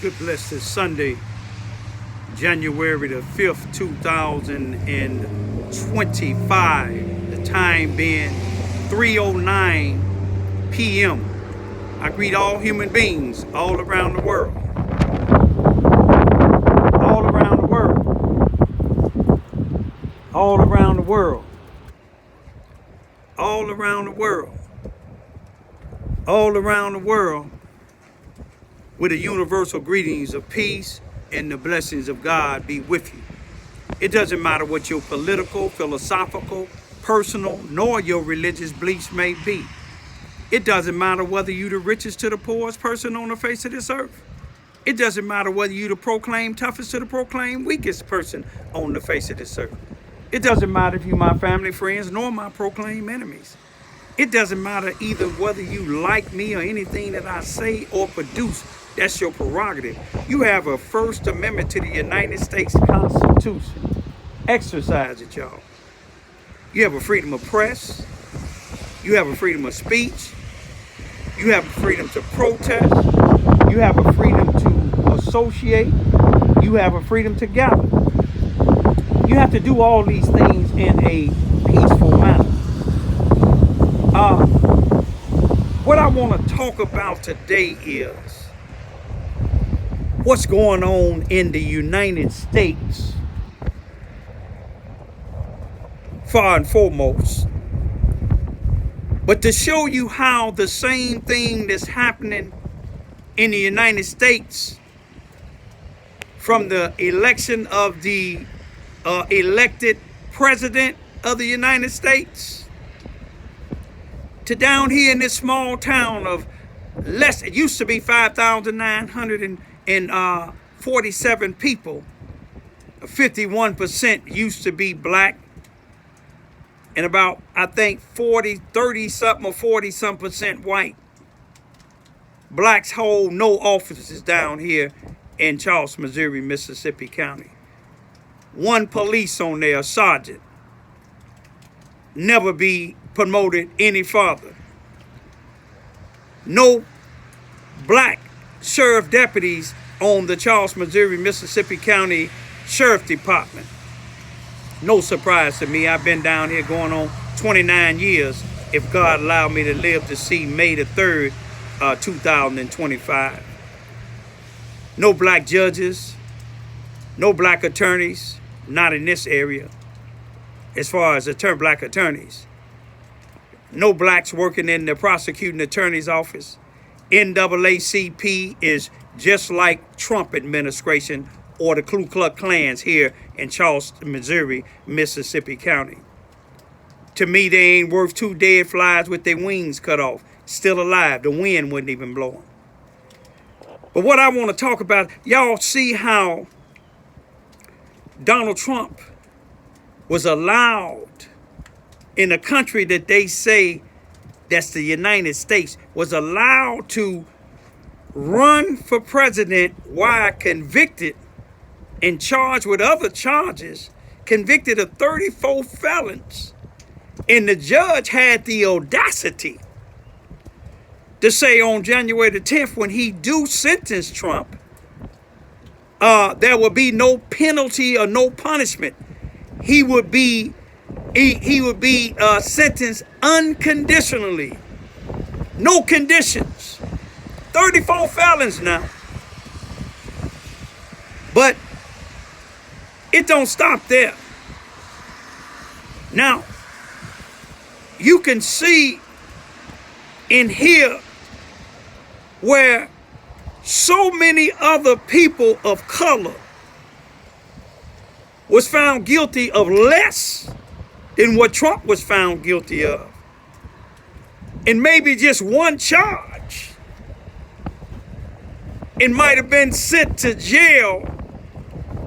Good bless this Sunday, January the 5th, 2025. The time being 3:09 p.m. I greet all human beings all around the world. All around the world. All around the world. All around the world. All around the world. With the universal greetings of peace and the blessings of God be with you. It doesn't matter what your political, philosophical, personal, nor your religious beliefs may be. It doesn't matter whether you're the richest to the poorest person on the face of this earth. It doesn't matter whether you're the proclaimed toughest to the proclaimed weakest person on the face of this earth. It doesn't matter if you're my family, friends, nor my proclaimed enemies. It doesn't matter either whether you like me or anything that I say or produce. That's your prerogative. You have a First Amendment to the United States Constitution. Exercise it, y'all. You have a freedom of press. You have a freedom of speech. You have a freedom to protest. You have a freedom to associate. You have a freedom to gather. You have to do all these things in a peaceful manner. What I want to talk about today is what's going on in the United States, far and foremost, but to show you how the same thing that's happening in the United States, from the election of the elected president of the United States to down here in this small town of less, it used to be 5,947 people. 51% used to be black, and about, I think, 30-something or 40-some% white. Blacks hold no offices down here in Charleston, Missouri, Mississippi County. One police on there, a sergeant, never be promoted any farther. No black sheriff deputies on the Charleston, Missouri, Mississippi County Sheriff Department. No surprise to me. I've been down here going on 29 years, if God allowed me to live to see May the 3rd, 2025. No black judges, no black attorneys, not in this area, as far as black attorneys. No blacks working in the prosecuting attorney's office. NAACP is just like Trump administration or the Ku Klux Klans here in Charleston, Missouri, Mississippi County. To me, they ain't worth two dead flies with their wings cut off, still alive. The wind wouldn't even blow them. But what I want to talk about, y'all see how Donald Trump was allowed in a country that they say, that's the United States, was allowed to run for president while convicted and charged with other charges, convicted of 34 felons. And the judge had the audacity to say on January the 10th, when he do sentence Trump, there will be no penalty or no punishment. He would be sentenced unconditionally. No conditions. 34 felons now. But it don't stop there. Now, you can see in here where so many other people of color was found guilty of less than what Trump was found guilty of. And maybe just one charge. It might have been sent to jail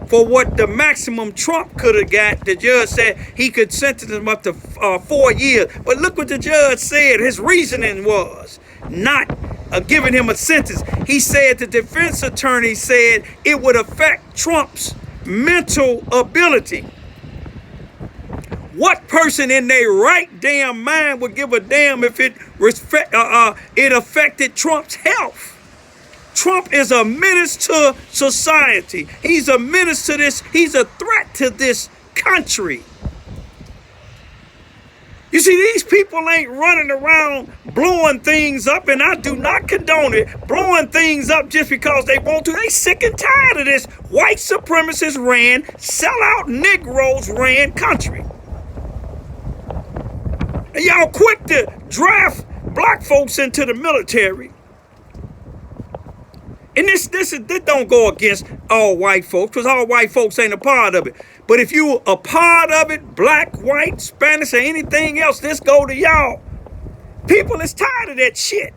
for what the maximum Trump could have got. The judge said he could sentence him up to 4 years. But look what the judge said. His reasoning was not giving him a sentence. He said the defense attorney said it would affect Trump's mental ability. What person in their right damn mind would give a damn if it affected Trump's health? Trump is a menace to society. He's a menace to this. He's a threat to this country. You see, these people ain't running around blowing things up, and I do not condone it, blowing things up just because they want to. They sick and tired of this white supremacist ran, sellout Negroes ran country. And y'all quick to draft black folks into the military. And this don't go against all white folks, because all white folks ain't a part of it. But if you a part of it, black, white, Spanish, or anything else, this go to y'all. People is tired of that shit.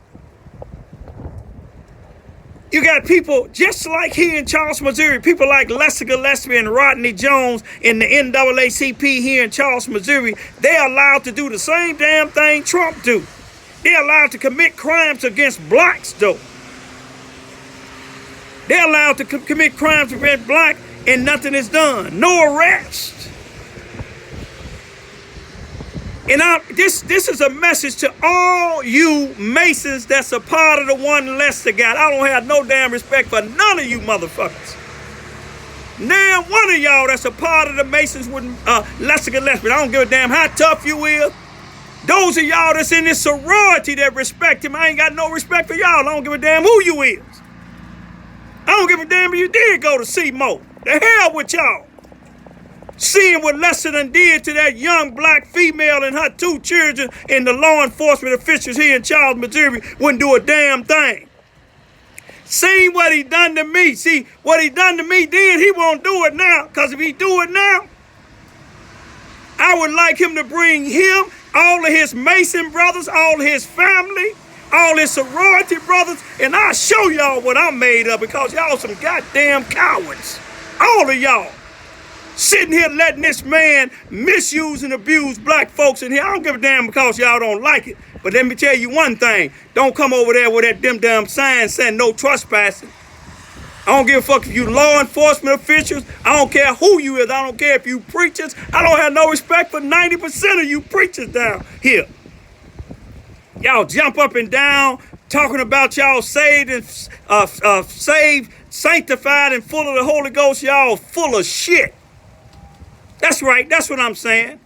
You got people just like here in Charleston, Missouri, people like Lester Gillespie and Rodney Jones in the NAACP here in Charleston, Missouri. They're allowed to do the same damn thing Trump do. They're allowed to commit crimes against blacks, though. They're allowed to commit crimes against black and nothing is done. No arrest. And this is a message to all you Masons that's a part of the one Lester got. I don't have no damn respect for none of you motherfuckers. Now one of y'all that's a part of the Masons with Lester Gillespie. I don't give a damn how tough you is. Those of y'all that's in this sorority that respect him, I ain't got no respect for y'all. I don't give a damn who you is. I don't give a damn if you did go to CMO. The hell with y'all. Seeing what Lester done did to that young black female and her 2 children, and the law enforcement officials here in Charleston, Missouri wouldn't do a damn thing. Seeing what he done to me. See, what he done to me then, he won't do it now. Because if he do it now, I would like him to bring him, all of his Mason brothers, all of his family, all his sorority brothers, and I'll show y'all what I'm made of, because y'all some goddamn cowards. All of y'all. Sitting here letting this man misuse and abuse black folks in here. I don't give a damn because y'all don't like it. But let me tell you one thing. Don't come over there with that damn sign saying no trespassing. I don't give a fuck if you law enforcement officials. I don't care who you is. I don't care if you preachers. I don't have no respect for 90% of you preachers down here. Y'all jump up and down talking about y'all saved and saved, sanctified, and full of the Holy Ghost. Y'all full of shit. That's right. That's what I'm saying.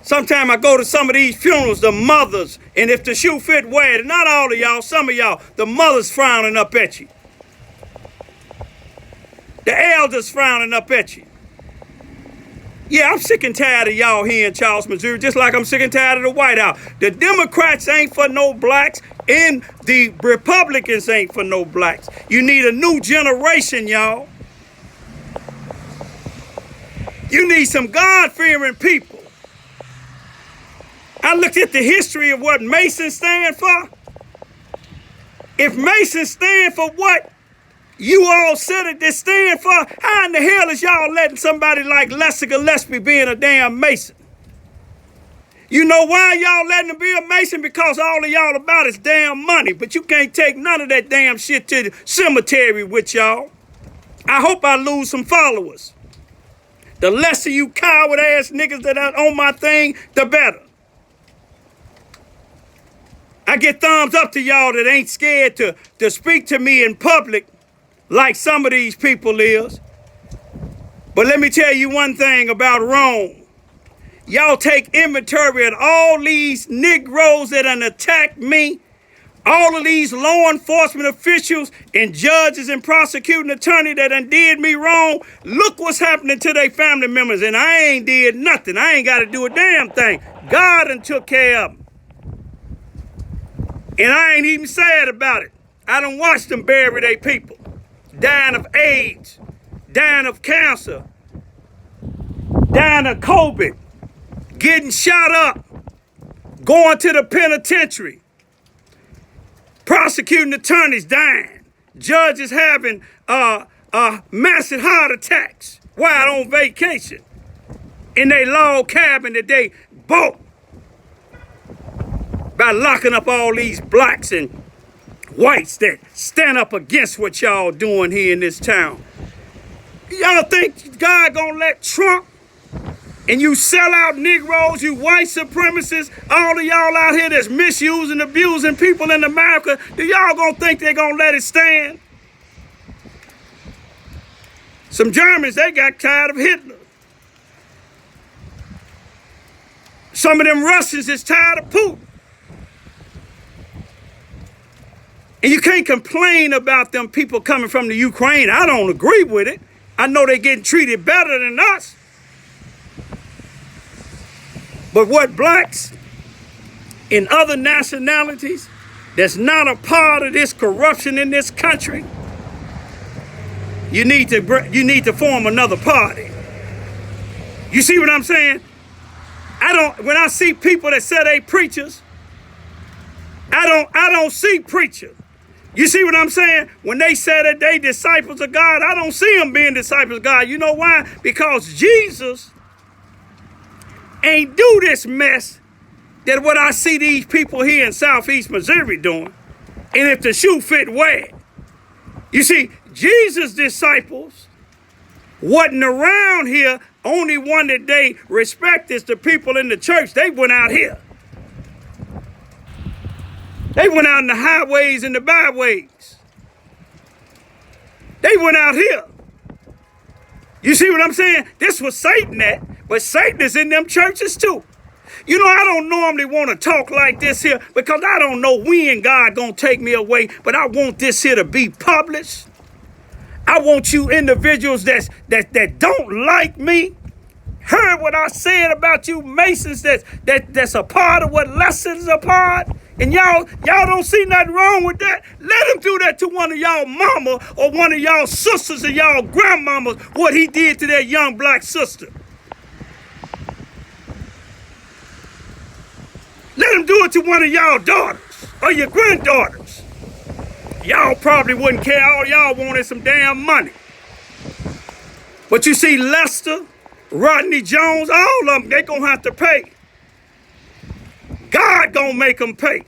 Sometimes I go to some of these funerals, the mothers, and if the shoe fit, wear it. Not all of y'all, some of y'all, the mothers frowning up at you. The elders frowning up at you. Yeah, I'm sick and tired of y'all here in Charleston, Missouri, just like I'm sick and tired of the White House. The Democrats ain't for no blacks, and the Republicans ain't for no blacks. You need a new generation, y'all. You need some God-fearing people. I looked at the history of what Masons stand for. If Masons stand for what you all said it they stand for, how in the hell is y'all letting somebody like Lester Gillespie being a damn Mason? You know why y'all letting him be a Mason? Because all of y'all about is damn money. But you can't take none of that damn shit to the cemetery with y'all. I hope I lose some followers. The less of you coward ass niggas that are on my thing, the better. I get thumbs up to y'all that ain't scared to speak to me in public like some of these people is. But let me tell you one thing about Rome. Y'all take inventory of all these Negroes that done attacked me, all of these law enforcement officials and judges and prosecuting attorney that done did me wrong. Look what's happening to their family members, and I ain't did nothing. I ain't got to do a damn thing. God done took care of them. And I ain't even sad about it. I done watched them bury their people. Dying of AIDS, dying of cancer, dying of COVID, getting shot up, going to the penitentiary, prosecuting attorneys dying, judges having massive heart attacks while on vacation in their log cabin that they bought by locking up all these blacks and whites that stand up against what y'all doing here in this town. Y'all think God gonna let Trump and you sell out Negroes, you white supremacists, all of y'all out here that's misusing, abusing people in America, do y'all gonna think they're gonna let it stand? Some Germans, they got tired of Hitler. Some of them Russians is tired of Putin. And you can't complain about them people coming from the Ukraine. I don't agree with it. I know they're getting treated better than us. But what blacks in other nationalities that's not a part of this corruption in this country, you need to form another party. You see what I'm saying? When I see people that say they preachers, I don't see preachers. You see what I'm saying? When they say that they disciples of God, I don't see them being disciples of God. You know why? Because Jesus ain't do this mess that what I see these people here in Southeast Missouri doing. And if the shoe fit, wear it. You see, Jesus' disciples wasn't around here. Only one that they respect is the people in the church. They went out here. They went out in the highways and the byways. They went out here. You see what I'm saying? This was Satan at, but Satan is in them churches too. You know, I don't normally want to talk like this here because I don't know when God gonna take me away, but I want this here to be published. I want you individuals that don't like me, heard what I said about you Masons that's a part of what Lesson's a part, and y'all don't see nothing wrong with that. Let him do that to one of y'all mama or one of y'all sisters or y'all grandmamas, what he did to that young black sister. Let him do it to one of y'all daughters or your granddaughters. Y'all probably wouldn't care. All y'all wanted some damn money. But you see Lester, Rodney Jones, all of them, they gonna have to pay. God gonna make them pay.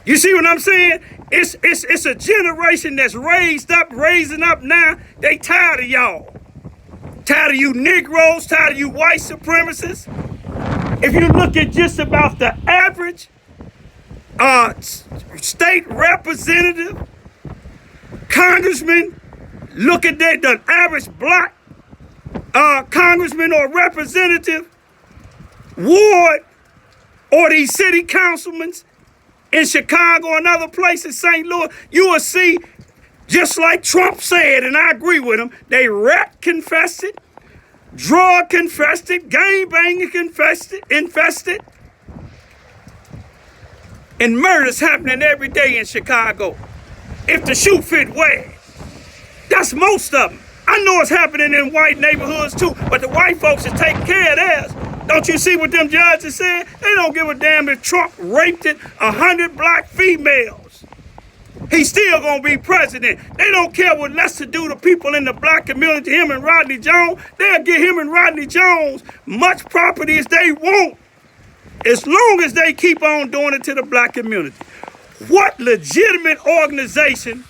You see what I'm saying? It's a generation that's raising up now. They tired of y'all. Tired of you Negroes, tired of you white supremacists. If you look at just about the average state representative, congressman, look at the average black congressman or representative, ward, or these city councilmen in Chicago and other places, St. Louis, you will see, just like Trump said, and I agree with him, they rat infested, drug infested, gang banging infested, and murders happening every day in Chicago. If the shoe fit, wear it. That's most of them. I know it's happening in white neighborhoods too, but the white folks is taking care of theirs. Don't you see what them judges said? They don't give a damn if Trump raped 100 black females. He's still gonna be president. They don't care what Lester do to people in the black community, him and Rodney Jones. They'll give him and Rodney Jones much property as they want, as long as they keep on doing it to the black community. What legitimate organization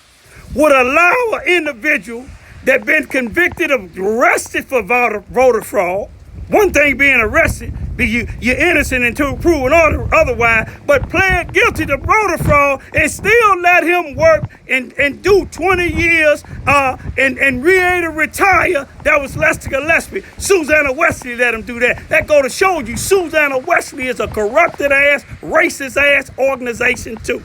would allow an individual that been convicted of arrested for voter fraud, one thing being arrested, you're innocent until proven otherwise, but pled guilty to voter fraud and still let him work and do 20 years and retire? That was Lester Gillespie. Susanna Wesley let him do that. That go to show you Susanna Wesley is a corrupted ass, racist ass organization too.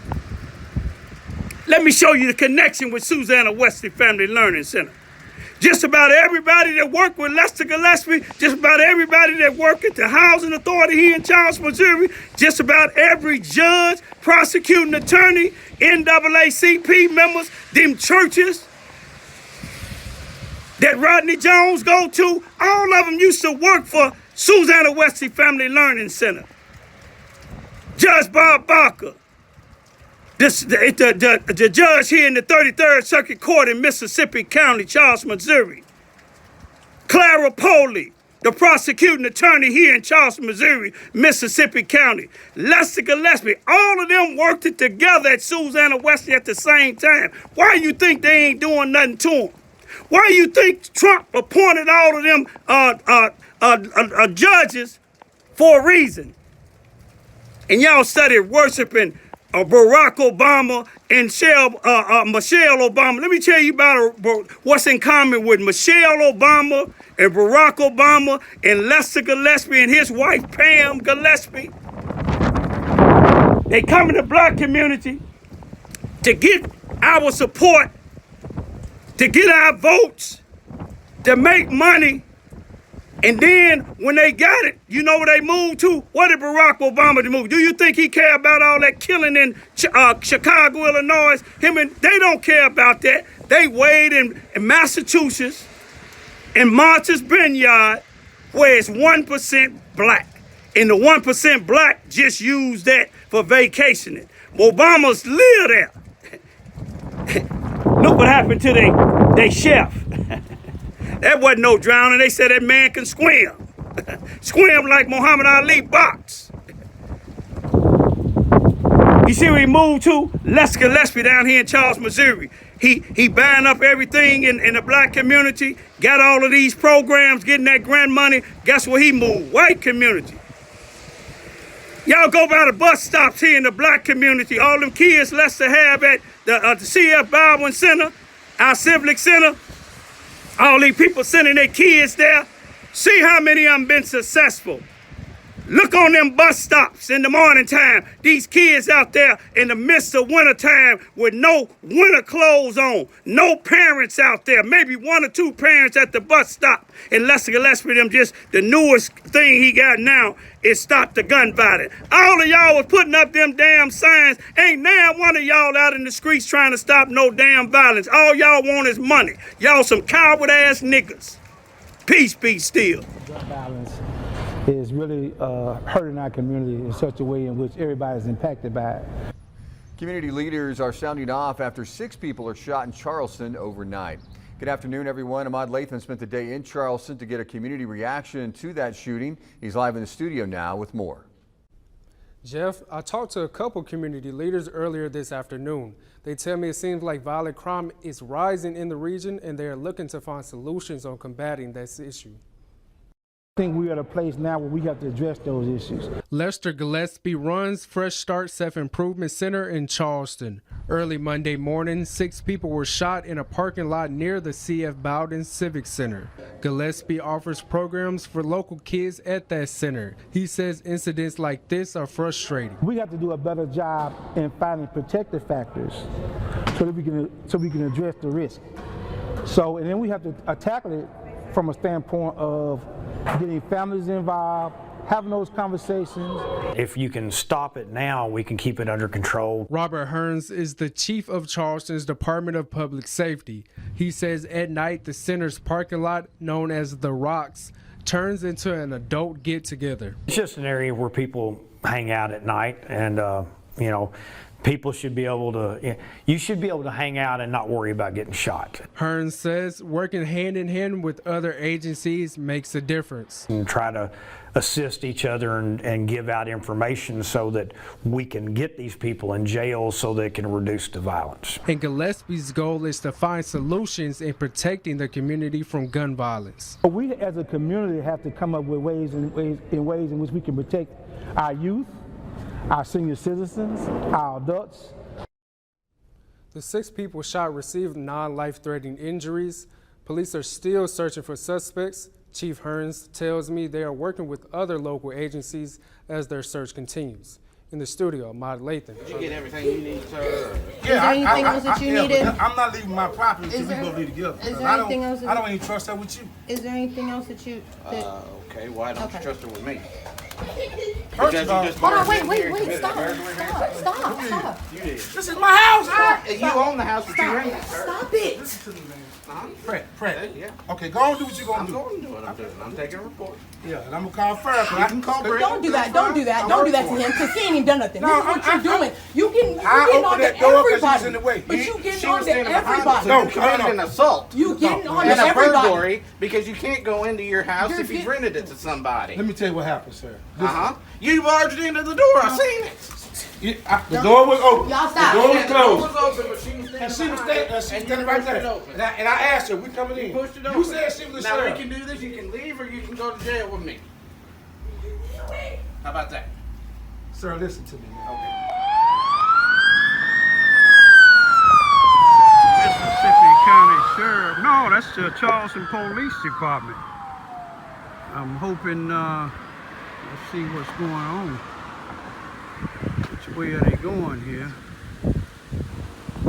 Let me show you the connection with Susanna Wesley Family Learning Center. Just about everybody that worked with Lester Gillespie, just about everybody that worked at the Housing Authority here in Charleston, Missouri, just about every judge, prosecuting attorney, NAACP members, them churches that Rodney Jones go to, all of them used to work for Susanna Wesley Family Learning Center. Judge Bob Barker, the judge here in the 33rd Circuit Court in Mississippi County, Charleston, Missouri. Clara Poley, the prosecuting attorney here in Charleston, Missouri, Mississippi County. Lester Gillespie, all of them worked it together at Susanna Wesley at the same time. Why you think they ain't doing nothing to them? Why you think Trump appointed all of them judges for a reason. And y'all studied worshiping Barack Obama and Michelle Obama. Let me tell you about what's in common with Michelle Obama and Barack Obama and Lester Gillespie and his wife Pam Gillespie. They come in the black community to get our support, to get our votes, to make money. And then when they got it, you know where they moved to? What did Barack Obama move? Do you think he care about all that killing in Chicago, Illinois? They don't care about that. They weighed in Massachusetts, in Martha's Vineyard, where it's 1% black. And the 1% black just use that for vacationing. Obama's live there. Look what happened to they chef. That wasn't no drowning. They said that man can swim. Swim like Muhammad Ali box. You see where he moved to? Lester Gillespie down here in Charles, Missouri. He buying up everything in the black community, got all of these programs, getting that grant money. Guess where he moved? White community. Y'all go by the bus stops here in the black community. All them kids Lester have at the CF Baldwin Center, our Civic Center. All these people sending their kids there. See how many of them been successful. Look on them bus stops in the morning time. These kids out there in the midst of winter time with no winter clothes on. No parents out there. Maybe 1 or 2 parents at the bus stop. And Lester Gillespie, them just the newest thing he got now is stop the gun violence. All of y'all was putting up them damn signs. Ain't now one of y'all out in the streets trying to stop no damn violence. All y'all want is money. Y'all some coward ass niggas. Peace be still. Gun violence is really hurting our community in such a way in which everybody is impacted by it. Community leaders are sounding off after 6 people are shot in Charleston overnight. Good afternoon, everyone. Ahmad Latham spent the day in Charleston to get a community reaction to that shooting. He's live in the studio now with more. Jeff, I talked to a couple community leaders earlier this afternoon. They tell me it seems like violent crime is rising in the region and they are looking to find solutions on combating this issue. I think we're at a place now where we have to address those issues. Lester Gillespie runs Fresh Start Self-Improvement Center in Charleston. Early Monday morning, 6 people were shot in a parking lot near the CF Bowden Civic Center. Gillespie offers programs for local kids at that center. He says incidents like this are frustrating. We have to do a better job in finding protective factors so we can address the risk. And then we have to tackle it from a standpoint of getting families involved, having those conversations. If you can stop it now, we can keep it under control. Robert Hearns is the chief of Charleston's Department of Public Safety. He says at night the center's parking lot, known as The Rocks, turns into an adult get-together. It's just an area where people hang out at night and, people should be able to, you should be able to hang out and not worry about getting shot. Hearns says working hand in hand with other agencies makes a difference. And try to assist each other and give out information so that we can get these people in jail so they can reduce the violence. And Gillespie's goal is to find solutions in protecting the community from gun violence. We as a community have to come up with ways in which we can protect our youth, our senior citizens, our adults. The 6 people shot received non-life-threatening injuries. Police are still searching for suspects. Chief Hearns tells me they are working with other local agencies as their search continues. In the studio, Ahmad Latham. Did you get everything you need, sir? Yeah, is there anything else that you needed? I'm not leaving my property until we go be together. Is there anything else? I don't even trust her with you. Is there anything else that you? Okay, why don't you trust her with me? First of all, Hold on, wait, stop. You did. this is my house, sir. You own the house that you rented, sir. Stop it. Listen to me, man. Fred. Yeah. Okay, go on and do what you're going I'm to do. going to do what I'm doing. I'm taking a report. Yeah, and I'm going to call Fred. I can call Brett. Don't do that to him, because he ain't even done nothing. No, This is what you're doing. You getting I on opened to that door because she was everybody. in the way. But you getting She on was to standing behind us, everybody. so you No, committed an assault. You getting on to And a everybody. burglary because you can't go into your house You're if you've get- rented it to somebody. Let me tell you what happened, sir. Uh-huh. You barged into the door. I seen it. The door was open. Y'all stop. The door was The door was closed. open, but she was And she was behind standing right there. And I asked her, we coming in. Pushed it You open. said she was a Now we sheriff. can do this. You can leave or you can go to jail with me. How about that? Sir, listen to me. Mississippi County Sheriff. No, that's the Charleston Police Department. I'm hoping, let's see what's going on. Which way are they going here?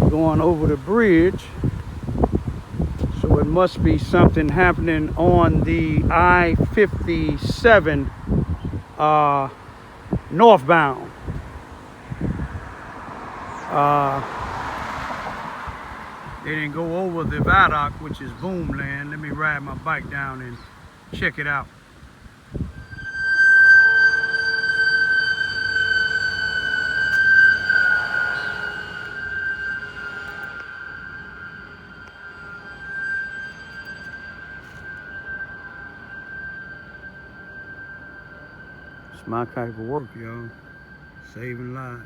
Going over the bridge. So it must be something happening on the I-57 northbound. They didn't go over the viaduct, which is boomland. Let me ride my bike down and check it out. It's my type of work, y'all. Saving lives.